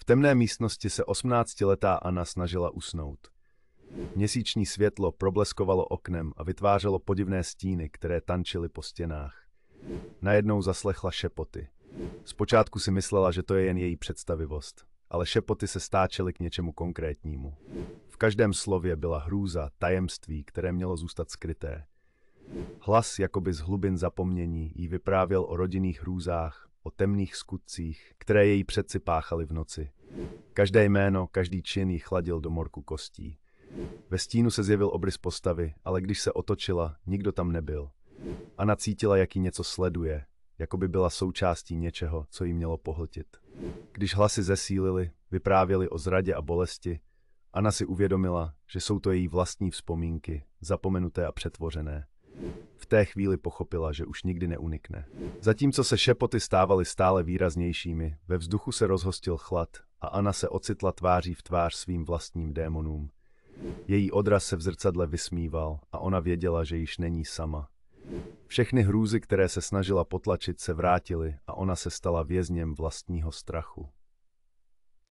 V temné místnosti se 18letá Anna snažila usnout. Měsíční světlo probleskovalo oknem a vytvářelo podivné stíny, které tančily po stěnách. Najednou zaslechla šepoty. Zpočátku si myslela, že to je jen její představivost, ale šepoty se stáčely k něčemu konkrétnímu. V každém slově byla hrůza, tajemství, které mělo zůstat skryté. Hlas, jakoby z hlubin zapomnění, jí vyprávěl o rodinných hrůzách, o temných skutcích, které její předci páchali v noci. Každé jméno, každý čin jí chladil do morku kostí. Ve stínu se zjevil obrys postavy, ale když se otočila, nikdo tam nebyl. Anna cítila, jak jí něco sleduje, jako by byla součástí něčeho, co jí mělo pohltit. Když hlasy zesílily, vyprávěly o zradě a bolesti, Anna si uvědomila, že jsou to její vlastní vzpomínky, zapomenuté a přetvořené. V té chvíli pochopila, že už nikdy neunikne. Zatímco se šepoty stávaly stále výraznějšími, ve vzduchu se rozhostil chlad a Anna se ocitla tváří v tvář svým vlastním démonům. Její odraz se v zrcadle vysmíval a ona věděla, že již není sama. Všechny hrůzy, které se snažila potlačit, se vrátily a ona se stala vězněm vlastního strachu.